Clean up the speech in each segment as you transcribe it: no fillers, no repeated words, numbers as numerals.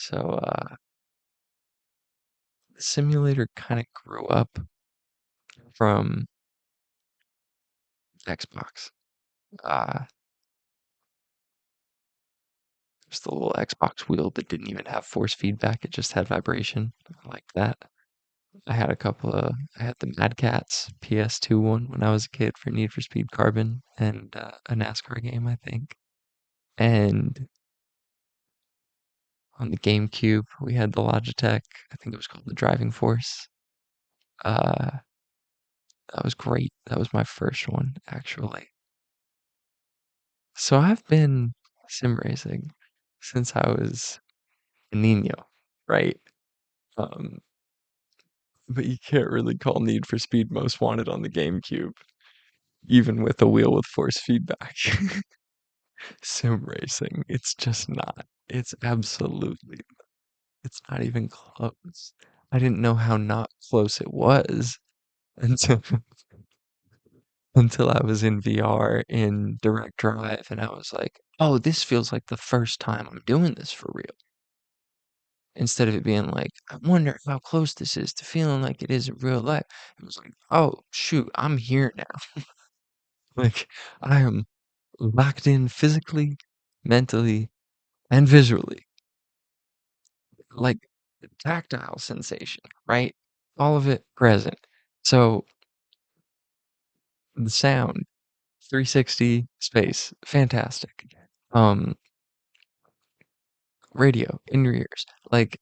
So the simulator kind of grew up from Xbox. There's the little Xbox wheel that didn't even have force feedback, it just had vibration. I like that. I had the Mad Catz PS2 one when I was a kid for Need for Speed Carbon and a NASCAR game, I think. And on the GameCube, we had the Logitech. I think it was called the Driving Force. Uh, that was great. That was my first one, actually. So I've been sim racing since I was a niño, right? Um, but you can't really call Need for Speed Most Wanted on the GameCube, even with a wheel with force feedback. Sim racing, it's just not. It's absolutely, it's not even close. I didn't know how not close it was until until I was in VR in Direct Drive, and I was like, "Oh, this feels like the first time I'm doing this for real." Instead of it being like, "I wonder how close this is to feeling like it is in real life." It was like, "Oh, shoot, I'm here now." Like, I am locked in physically, mentally, and visually. Like, the tactile sensation, right? All of it present. So, the sound, 360 space, fantastic. Um, radio in your ears. Like,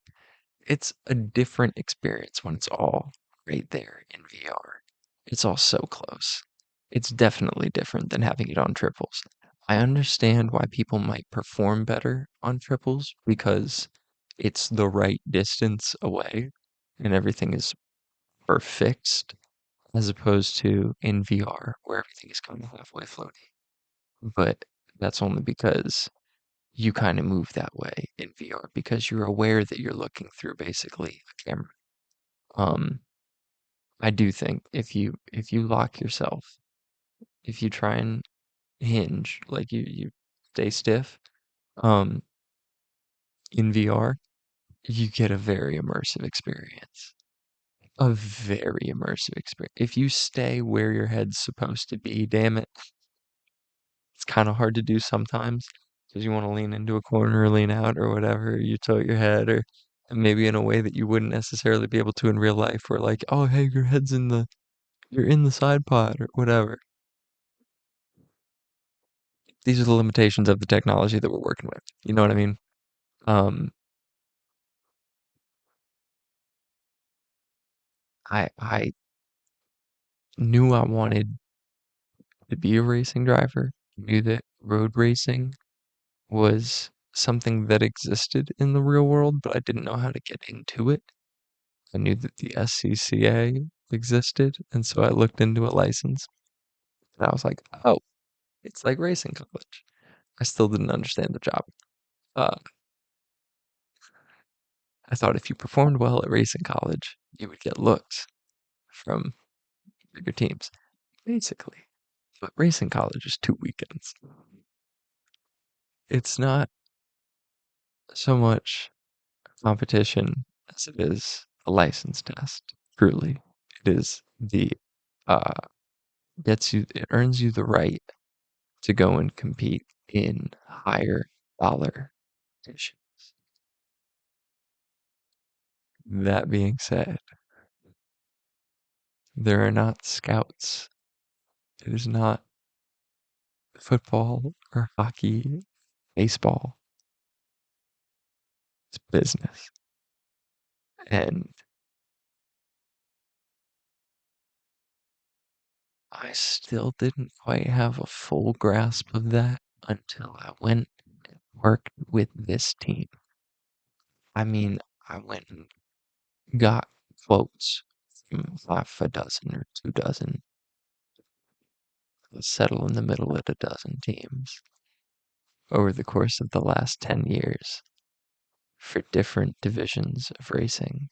it's a different experience when it's all right there in VR. It's all so close. It's definitely different than having it on triples. I understand why people might perform better on triples because it's the right distance away and everything is fixed as opposed to in VR where everything is kind of halfway floaty. But that's only because you kind of move that way in VR because you're aware that you're looking through basically a camera. Um, I do think if you lock yourself, if you try and hinge, like you stay stiff, um, in VR, you get a very immersive experience. A very immersive experience. If you stay where your head's supposed to be, damn it, it's kind of hard to do sometimes because you want to lean into a corner or lean out or whatever. You tilt your head or maybe in a way that you wouldn't necessarily be able to in real life where like, oh, hey, you're in the side pod or whatever. These are the limitations of the technology that we're working with. You know what I mean? Um, I knew I wanted to be a racing driver. Knew that road racing was something that existed in the real world, but I didn't know how to get into it. I knew that the SCCA existed, and so I looked into a license, and I was like, oh, it's like racing college. I still didn't understand the job. Uh, I thought if you performed well at racing college, you would get looks from bigger teams, basically. But racing college is 2 weekends. It's not so much competition as it is a license test. Truly, it is the uh it earns you the right to go and compete in higher dollar competitions. That being said, there are not scouts. It is not football or hockey, baseball. It's business. And I still didn't quite have a full grasp of that until I went and worked with this team. I mean, I went and got quotes from half a dozen or 2 dozen, settle in the middle at a dozen teams over the course of the last 10 years for different divisions of racing,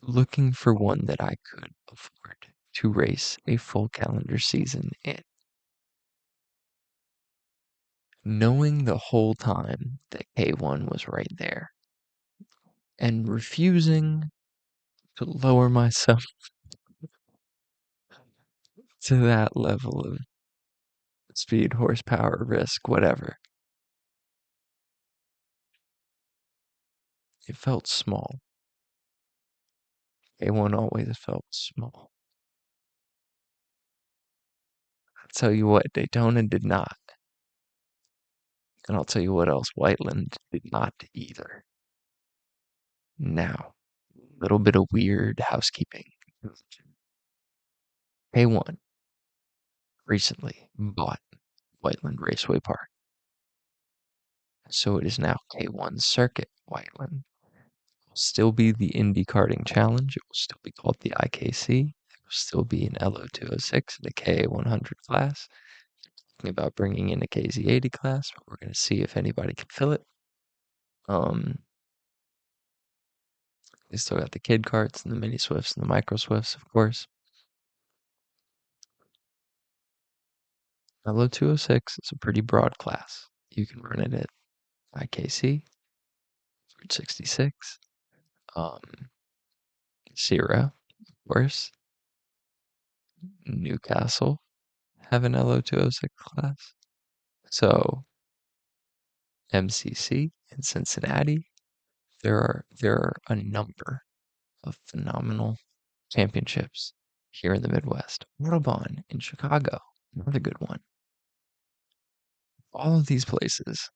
looking for one that I could afford to race a full calendar season in. Knowing the whole time that K1 was right there. and refusing to lower myself to that level of speed, horsepower, risk, whatever. It felt small. A1 always felt small. I'll tell you what, Daytona did not. And I'll tell you what else, Whiteland did not either. Now, a little bit of weird housekeeping. A1 recently bought Whiteland Raceway Park. So it is now K1 Circuit Whiteland. It will still be the Indy Karting Challenge. It will still be called the IKC. It will still be an LO206 and a KA100 class. Thinking about bringing in a KZ80 class, but we're going to see if anybody can fill it. They still got the kid carts and the mini Swifts and the micro Swifts, of course. LO206 is a pretty broad class. You can run it at IKC, Route 66, SIRA, of course, Newcastle have an LO206 class. So MCC in Cincinnati, there are a number of phenomenal championships here in the Midwest. Autobahn in Chicago, another good one. All of these places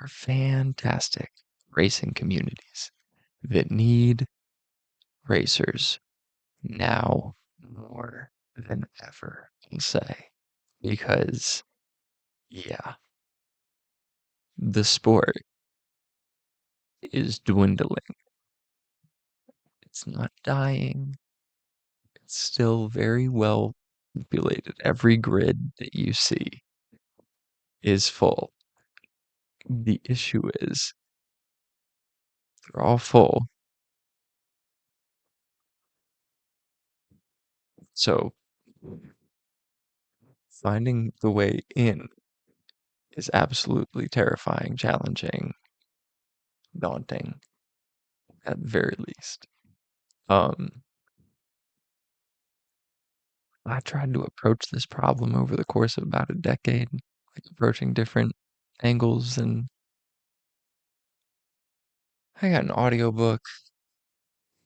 are fantastic racing communities that need racers now more than ever, I'll say. Because, yeah, the sport is dwindling. It's not dying. It's still very well populated. Every grid that you see is full. The issue is they're all full. So finding the way in is absolutely terrifying, challenging, daunting, at the very least. Um, I tried to approach this problem over the course of about a decade, like approaching different angles, and I got an audiobook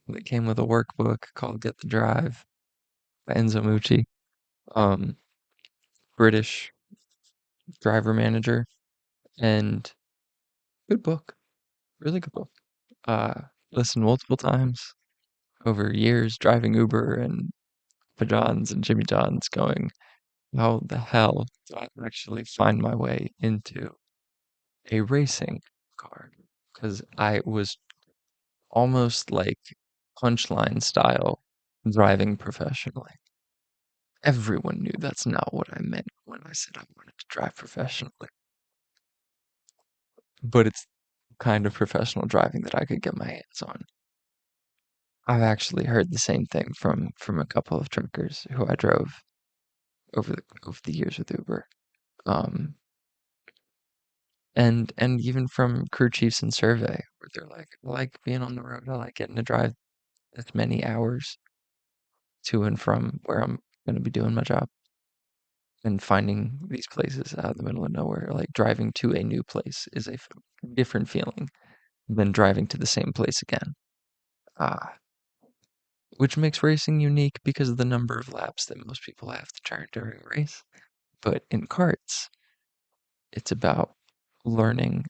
that came with a workbook called Get the Drive by Enzo Mucci. Um, British driver manager, and good book, really good book. Listened multiple times over years, driving Uber and Papa John's and Jimmy John's, going, how the hell do I actually find my way into a racing car? Because I was almost like punchline style driving professionally. Everyone knew that's not what I meant when I said I wanted to drive professionally. But it's the kind of professional driving that I could get my hands on. I've actually heard the same thing from a couple of truckers who I drove over the years with Uber. Um, and even from crew chiefs and survey, where they're like, I like being on the road, I like getting to drive as many hours to and from where I'm gonna be doing my job, and finding these places out in the middle of nowhere. Like driving to a new place is a different feeling than driving to the same place again. Uh, which makes racing unique because of the number of laps that most people have to turn during a race. But in karts, it's about learning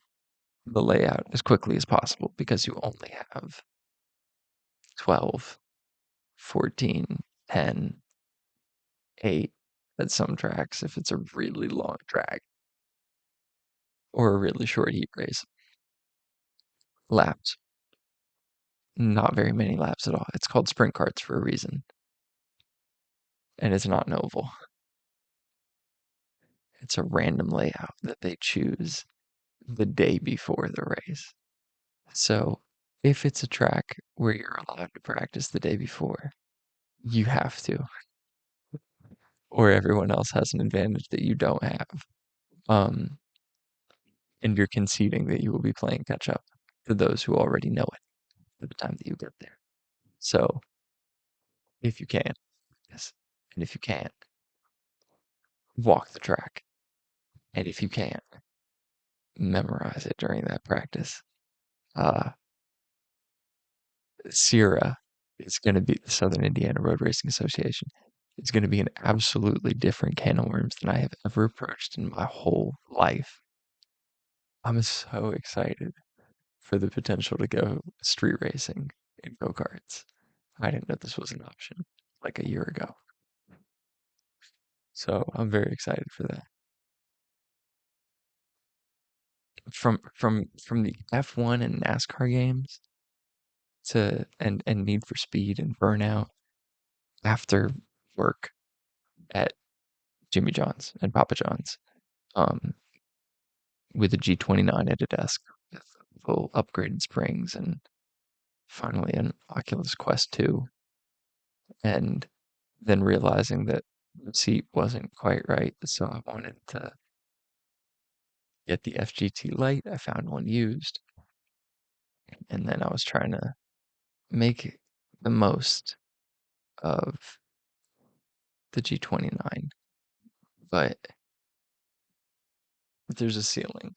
the layout as quickly as possible because you only have 12, 14, 10, 8 at some tracks if it's a really long track or a really short heat race. Laps. Not very many laps at all. It's called sprint karts for a reason. And it's not an oval. It's a random layout that they choose the day before the race. So if it's a track where you're allowed to practice the day before, you have to, or everyone else has an advantage that you don't have. Um, and you're conceding that you will be playing catch up to those who already know it. by the time that you get there. So if you can, yes, and if you can't, walk the track, and if you can't, memorize it during that practice. Uh, SIRA is going to be the Southern Indiana Road Racing Association. It's going to be an absolutely different can of worms than I have ever approached in my whole life. I'm so excited for the potential to go street racing in go-karts. I didn't know this was an option like a year ago. So I'm very excited for that. From the F1 and NASCAR games to and Need for Speed and Burnout after work at Jimmy John's and Papa John's, um, with a G29 at a desk with full upgraded springs and finally an Oculus Quest 2, and then realizing that the seat wasn't quite right, so I wanted to get the FGT Lite. I found one used, and then I was trying to make the most of the G29, but there's a ceiling.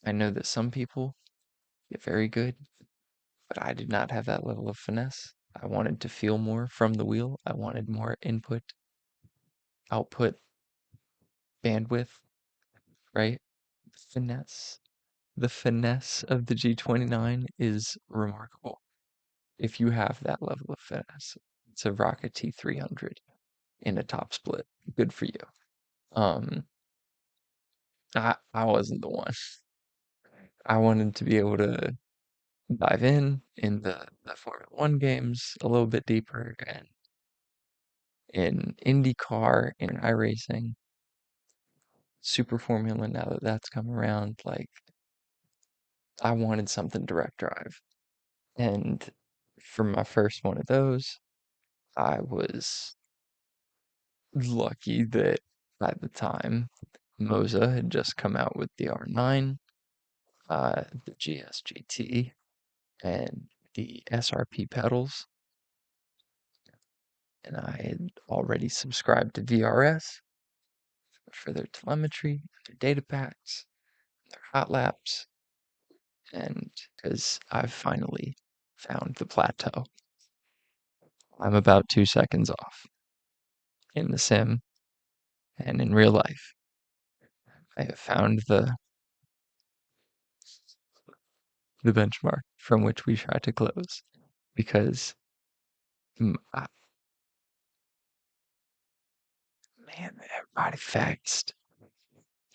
I know that some people get very good, but I did not have that level of finesse. I wanted to feel more from the wheel. I wanted more input, output, bandwidth, right? Finesse. The finesse of the G29 is remarkable. If you have that level of finesse, it's a Rocket T300 in a top split. Good for you. Um, I wasn't the one. I wanted to be able to dive in the Formula One games a little bit deeper and in IndyCar, in iRacing, Super Formula now that that's come around, like I wanted something direct drive. And for my first one of those, I was lucky that at the time Moza had just come out with the R9, the GSGT, and the SRP pedals, and I had already subscribed to VRS for their telemetry, their data packs, their hot laps, and because I've finally found the plateau. I'm about 2 seconds off in the sim and in real life. I have found the benchmark from which we try to close because man, everybody fast.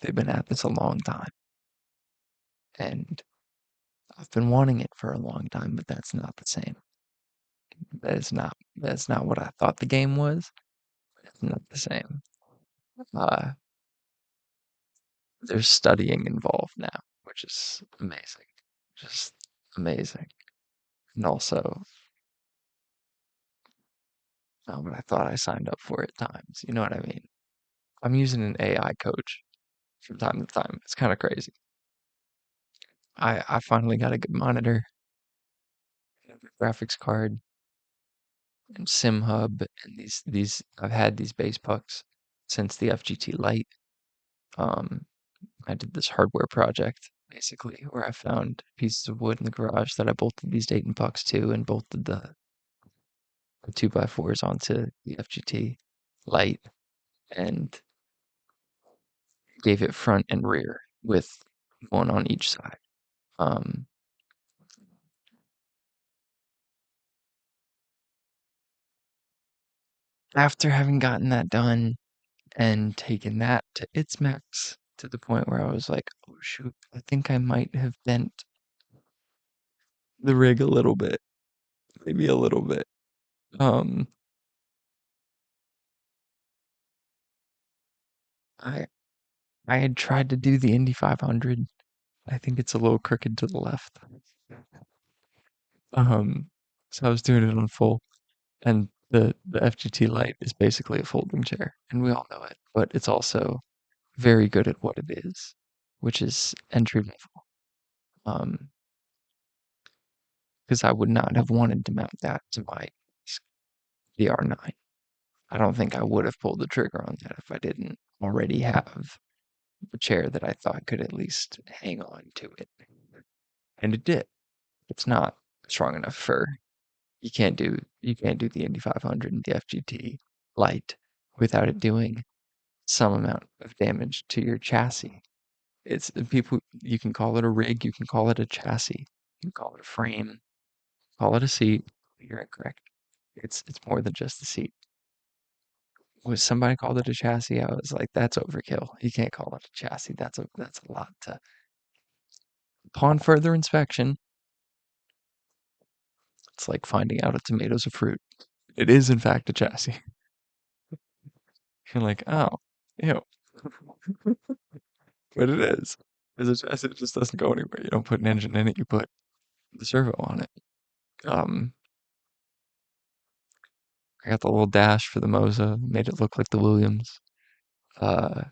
They've been at this a long time, and I've been wanting it for a long time, but that's not the same. That's not what I thought the game was. It's not the same. Uh, there's studying involved now, which is amazing. Just amazing. And also, not what I thought I signed up for at times. You know what I mean? I'm using an AI coach from time to time. It's kind of crazy. I finally got a good monitor, graphics card, and sim hub, and these I've had these base pucks since the FGT Lite. Um, I did this hardware project basically where I found pieces of wood in the garage that I bolted these Dayton pucks to and bolted the 2x4s onto the FGT Lite and gave it front and rear with one on each side. Um, After having gotten that done and taken that to its max to the point where I was like, oh shoot, I think I might have bent the rig a little bit, maybe a little bit. Um, I I had tried to do the Indy 500. I think it's a little crooked to the left. Um, so I was doing it on full, and the FGT Lite is basically a folding chair, and we all know it, but it's also very good at what it is, which is entry level. Um, because I would not have wanted to mount that to my VR9. I don't think I would have pulled the trigger on that if I didn't already have a chair that I thought could at least hang on to it. And it did. It's not strong enough for you can't do the Indy 500 and the FGT light without it doing some amount of damage to your chassis. It's people you can call it a rig, you can call it a chassis, you can call it a frame, call it a seat. You're incorrect. It's more than just the seat. Was somebody called it a chassis? I was like, that's overkill. You can't call it a chassis. That's a lot to. Upon further inspection, it's like finding out a tomato's a fruit. It is in fact a chassis. You're like, oh, ew. But it is. Because a chassis just doesn't go anywhere. You don't put an engine in it, you put the servo on it. Um, I got the little dash for the Moza, made it look like the Williams. It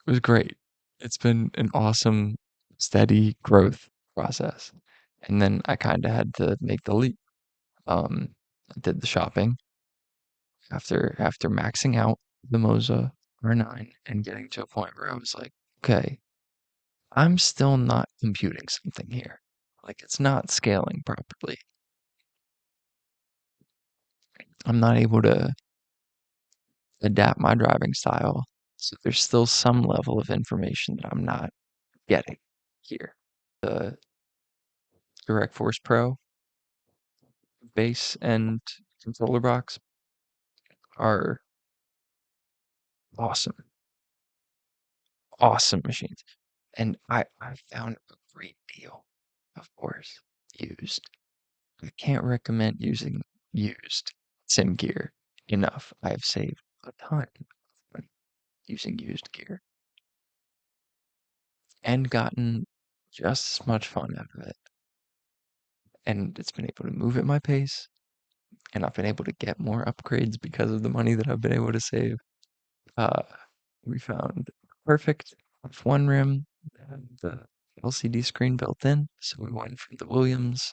was great. It's been an awesome, steady growth process. And then I kind of had to make the leap. I did the shopping after maxing out the Moza R9 and getting to a point where I was like, okay, I'm still not computing something here. Like it's not scaling properly. I'm not able to adapt my driving style. So there's still some level of information that I'm not getting here. The Direct Force Pro base and controller box are awesome, awesome machines. And I found a great deal, of course, used. I can't recommend using used sim gear enough. I've saved a ton of money using used gear and gotten just as much fun out of it. And it's been able to move at my pace, and I've been able to get more upgrades because of the money that I've been able to save. Uh, we found perfect F1 rim, and the LCD screen built in. So we went from the Williams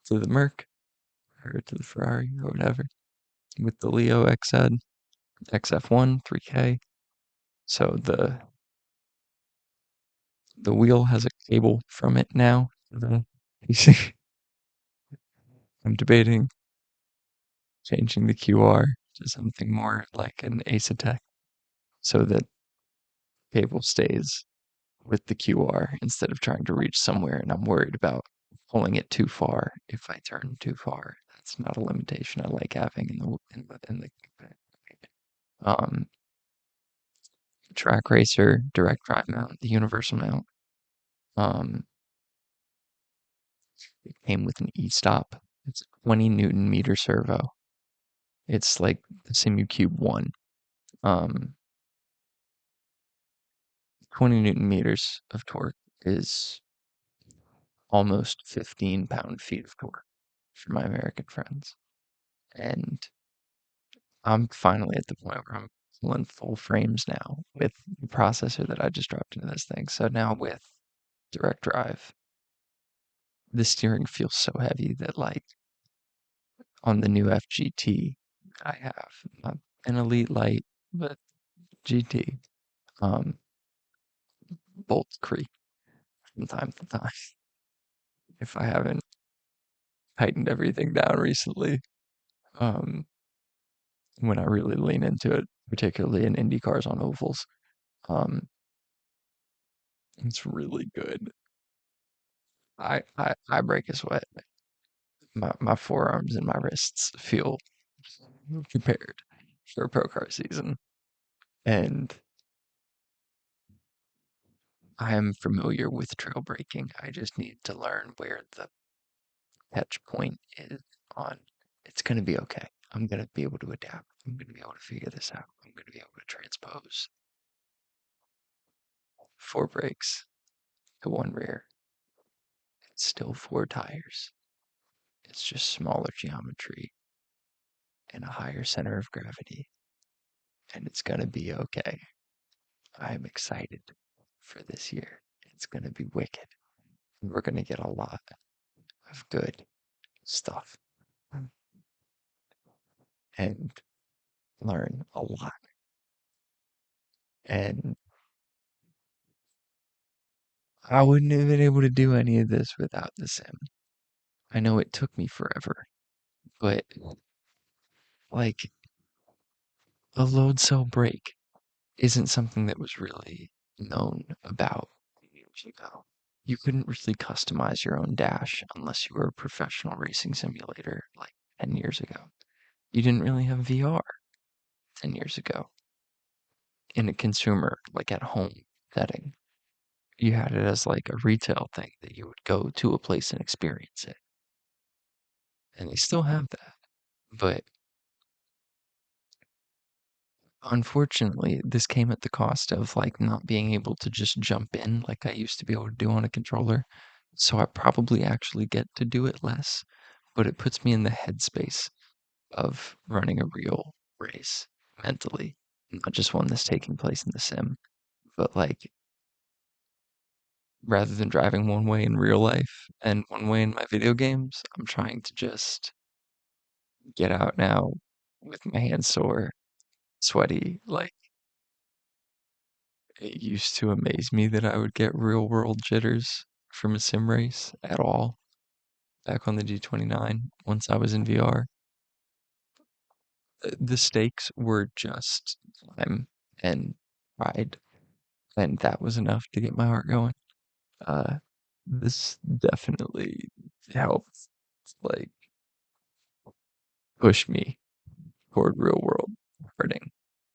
to the Merc or to the Ferrari or whatever with the Leo XZ, XF1 3K. So the wheel has a cable from it now. The PC. I'm debating changing the QR to something more like an Ace-Tech so that cable stays with the QR instead of trying to reach somewhere, and I'm worried about pulling it too far if I turn too far. That's not a limitation I like having in the um track racer direct drive mount, the universal mount. Um, it came with an e-stop. It's a 20 Newton meter servo. It's like the SimuCube 1. Um, 20 Newton meters of torque is almost 15 pound-feet of torque for my American friends. And I'm finally at the point where I'm pulling full frames now with the processor that I just dropped into this thing. So now with direct drive, the steering feels so heavy that like on the new FGT I have, not an Elite Light, but GT, um, bolts creak from time to time if I haven't tightened everything down recently. Um, when I really lean into it, particularly in Indy cars on ovals, um, it's really good. I break a sweat. My forearms and my wrists feel prepared for a pro car season, and I am familiar with trail braking. I just need to learn where the catch point is on. It's going to be okay. I'm going to be able to adapt. I'm going to be able to figure this out. I'm going to be able to transpose 4 brakes to 1 rear. It's still 4 tires. It's just smaller geometry and a higher center of gravity, and it's going to be okay. I'm excited for this year. It's going to be wicked. We're going to get a lot of good stuff and learn a lot. And I wouldn't have been able to do any of this without the sim. I know it took me forever, but like a load cell break isn't something that was really known about years ago. You couldn't really customize your own dash unless you were a professional racing simulator like 10 years ago. You didn't really have VR 10 years ago in a consumer, like at home setting. You had it as like a retail thing that you would go to a place and experience it. And they still have that. But unfortunately, this came at the cost of like not being able to just jump in like I used to be able to do on a controller. So I probably actually get to do it less, but it puts me in the headspace of running a real race mentally, not just one that's taking place in the sim, but like rather than driving one way in real life and one way in my video games, I'm trying to just get out now with my hands sore, sweaty. Like, it used to amaze me that I would get real world jitters from a sim race at all back on the G29 once I was in VR. The stakes were just time and pride, and that was enough to get my heart going. Uh, this definitely helped, like, push me toward real world karting,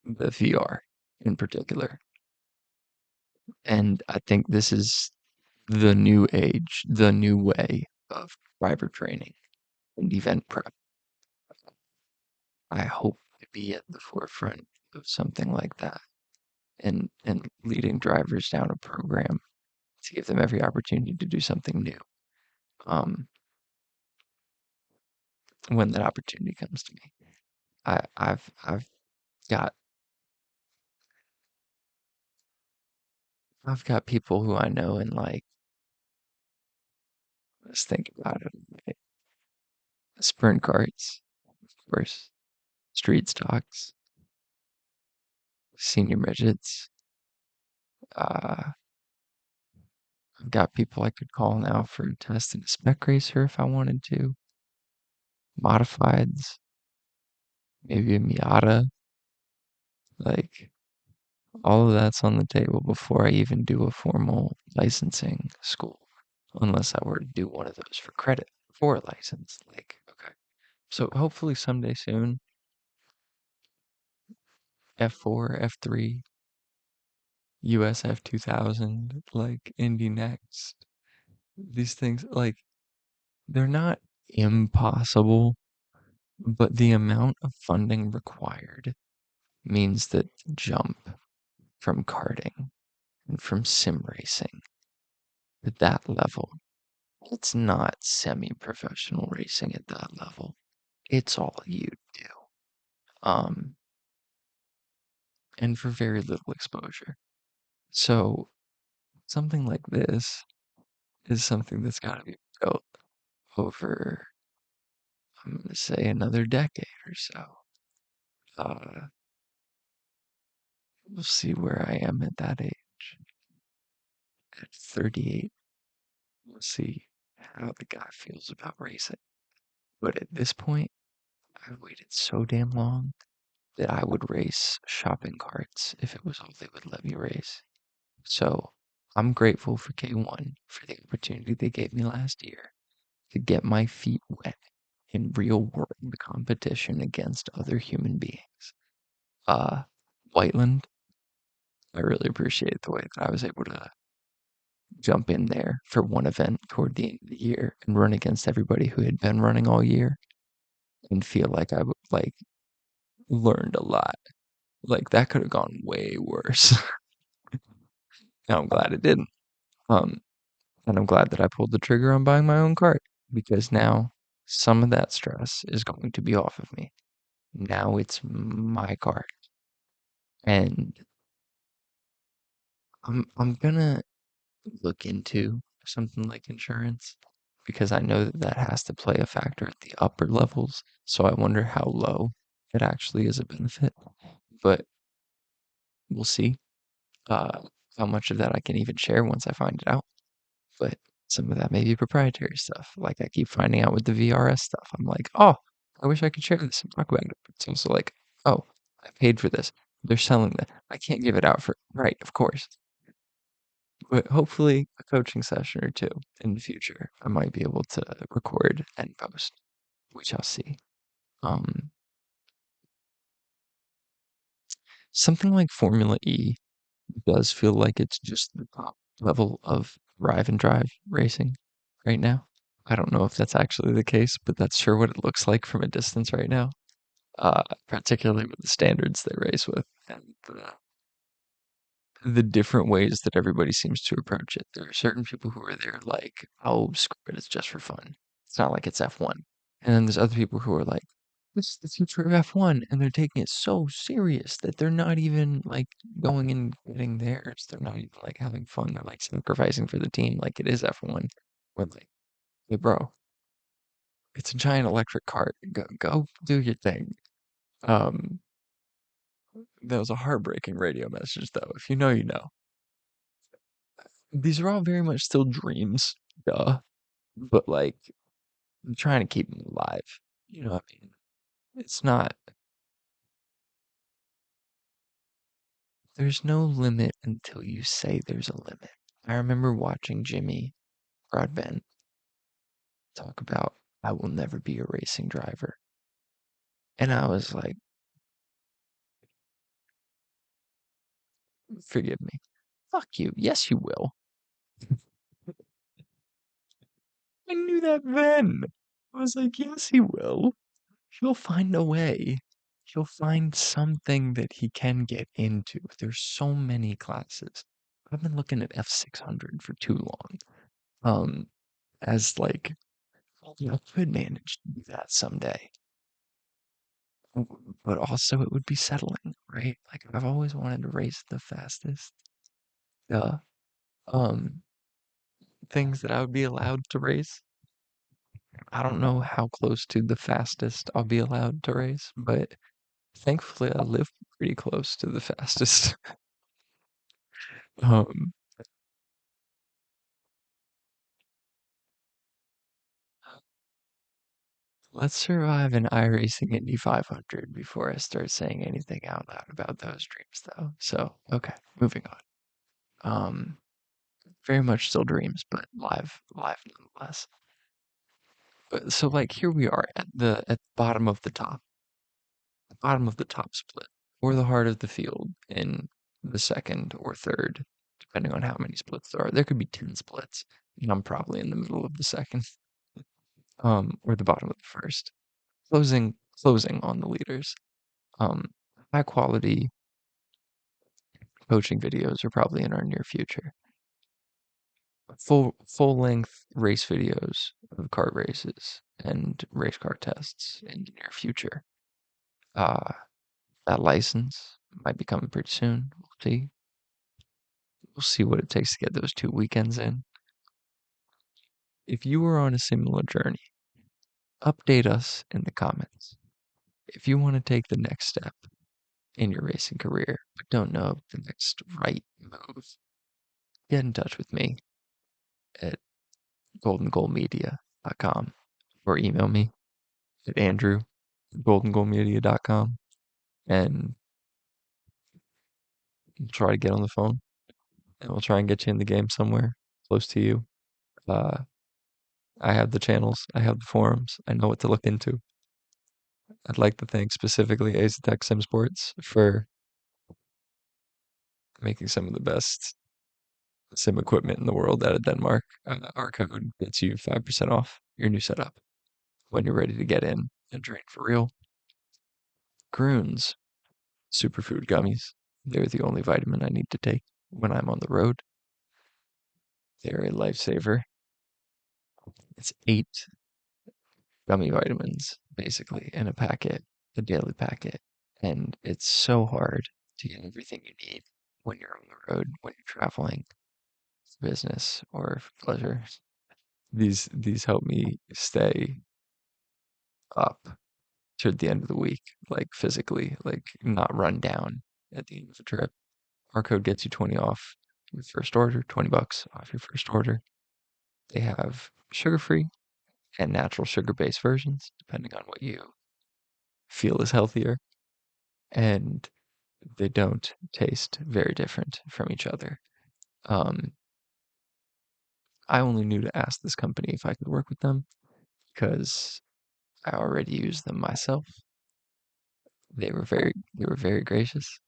the VR in particular. And I think this is the new age, the new way of driver training and event prep. I hope to be at the forefront of something like that and leading drivers down a program to give them every opportunity to do something new. Um, when that opportunity comes to me, I've got I've got people who I know and like let's think about it. Like, sprint carts, of course, street stocks, senior midgets. Uh, I've got people I could call now for a test in a spec racer if I wanted to. Modifieds, maybe a Miata. Like, all of that's on the table before I even do a formal licensing school, unless I were to do one of those for credit for a license. Like, okay. So hopefully someday soon, F4, F3, USF 2000, like Indy Next. These things, like, they're not impossible, but the amount of funding required means that the jump from karting and from sim racing at that level, it's not semi-professional racing at that level. It's all you do. Um, and for very little exposure. So something like this is something that's got to be built over, I'm going to say, another decade or so. Uh, we'll see where I am at that age. At 38, we'll see how the guy feels about racing. But at this point, I've waited so damn long that I would race shopping carts if it was all they would let me race. So I'm grateful for K1 for the opportunity they gave me last year to get my feet wet in real world competition against other human beings. Uh, Whiteland, I really appreciate the way that I was able to jump in there for one event toward the end of the year and run against everybody who had been running all year and feel like I like learned a lot. Like that could have gone way worse. Now I'm glad it didn't. Um, and I'm glad that I pulled the trigger on buying my own cart because now some of that stress is going to be off of me. Now it's my cart. And I'm gonna look into something like insurance because I know that that has to play a factor at the upper levels. So I wonder how low it actually is a benefit. But we'll see uh, how much of that I can even share once I find it out. But some of that may be proprietary stuff. Like I keep finding out with the VRS stuff. I'm like, oh, I wish I could share this and talk about it. But it's also like, oh, I paid for this. They're selling that. I can't give it out for right, of course. But hopefully a coaching session or two in the future, I might be able to record and post. We shall see. Um, Something like Formula E does feel like it's just the top level of drive and drive racing right now. I don't know if that's actually the case, but that's sure what it looks like from a distance right now. Particularly with the standards they race with and the different ways that everybody seems to approach it. There are certain people who are there like, oh, screw it, it's just for fun. It's not like it's F1. And then there's other people who are like, this is the future of F1, and they're taking it so serious that they're not even like going and getting theirs. They're not even like having fun. They're like sacrificing for the team like it is F1. When like, hey, bro, it's a giant electric cart. Go do your thing. Um, that was a heartbreaking radio message, though. If you know, you know. These are all very much still dreams, duh. But like, I'm trying to keep them alive. You know what I mean? It's not. There's no limit until you say there's a limit. I remember watching Jimmy Broadbent talk about, I will never be a racing driver. And I was like, forgive me. Fuck you. Yes, you will. I knew that then. I was like, yes, he will. He'll find a way. He'll find something that he can get into. There's so many classes. I've been looking at F600 for too long. Um, as like, well, I could manage to do that someday. But also it would be settling, right? Like I've always wanted to race the fastest. Uh, um, things that I would be allowed to race. I don't know how close to the fastest I'll be allowed to race, but thankfully I live pretty close to the fastest. Um, let's survive an iRacing Indy 500 before I start saying anything out loud about those dreams, though. So, okay, moving on. Um, Very much still dreams, but live nonetheless. So like here we are at the bottom of the top split, or the heart of the field in the second or third, depending on how many splits there are. There could be 10 splits, and I'm probably in the middle of the second, or the bottom of the first. Closing on the leaders. Um, High quality coaching videos are probably in our near future. Full length race videos of kart races and race car tests in the near future. Uh, that license might be coming pretty soon. We'll see. We'll see what it takes to get those 2 weekends in. If you were on a similar journey, update us in the comments. If you want to take the next step in your racing career, but don't know the next right move, get in touch with me at goldengoalmedia.com or email me at andrew@goldengoalmedia.com and we'll try to get on the phone and we'll try and get you in the game somewhere close to you. Uh, I have the channels, I have the forums, I know what to look into. I'd like to thank specifically Azetec Sim Sports for making some of the best sim equipment in the world out of Denmark. Our code gets you 5% off your new setup when you're ready to get in and train for real. Groons superfood gummies. They're the only vitamin I need to take when I'm on the road. They're a lifesaver. It's 8 gummy vitamins basically in a packet, a daily packet. And it's so hard to get everything you need when you're on the road, when you're traveling for business or for pleasure. These help me stay up toward the end of the week, like physically, like not run down at the end of the trip. Our code gets you 20 off your first order, $20 off your first order. They have sugar-free and natural sugar-based versions, depending on what you feel is healthier, and they don't taste very different from each other. Um, I only knew to ask this company if I could work with them because I already use them myself. They were very gracious.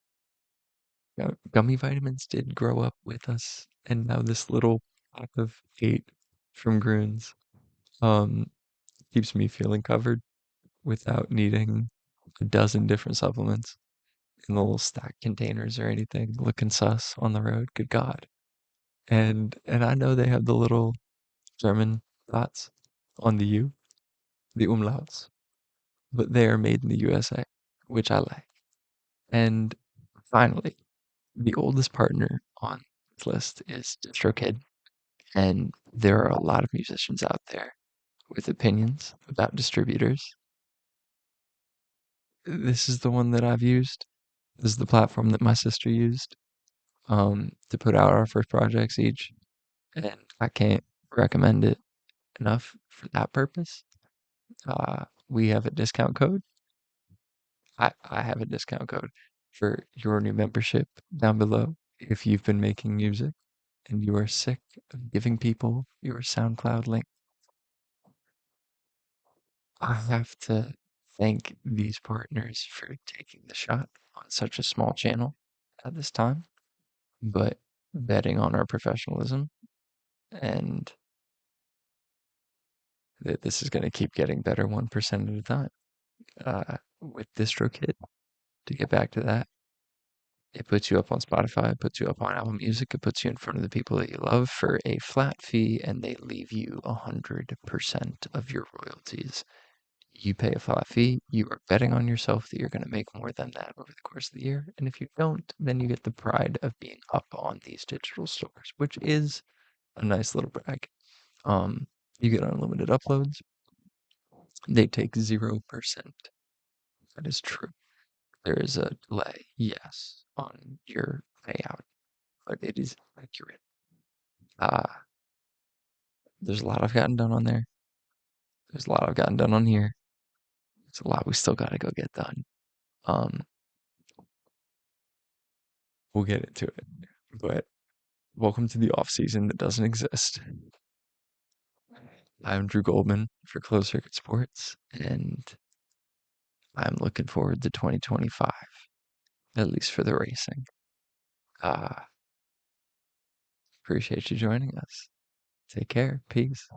Gummy vitamins did grow up with us, and now this little pack of 8 from Groons um keeps me feeling covered without needing a dozen different supplements in the little stack containers or anything looking sus on the road. Good God. And I know they have the little German dots on the U, the umlauts, but they are made in the USA, which I like. And finally, the oldest partner on this list is DistroKid, and there are a lot of musicians out there with opinions about distributors. This is the one that I've used. This is the platform that my sister used to put out our first projects each, and I can't recommend it enough for that purpose. We have a discount code. I have a discount code for your new membership down below if you've been making music and you are sick of giving people your SoundCloud link. I have to thank these partners for taking the shot on such a small channel at this time, but betting on our professionalism and that this is going to keep getting better 1% at a time. With DistroKid, to get back to that, it puts you up on Spotify, it puts you up on Apple Music, it puts you in front of the people that you love for a flat fee, and they leave you 100% of your royalties. You pay a flat fee, you are betting on yourself that you're going to make more than that over the course of the year. And if you don't, then you get the pride of being up on these digital stores, which is a nice little brag. You get unlimited uploads. They take 0%. That is true. There is a delay, yes, on your payout, but it is accurate. Uh, there's a lot I've gotten done on there. There's a lot I've gotten done on here. There's a lot we still got to go get done. Um, we'll get into it. But welcome to the off season that doesn't exist. I'm Drew Goldman for Closed Circuit Sports, and I'm looking forward to 2025, at least for the racing. Uh, appreciate you joining us. Take care. Peace.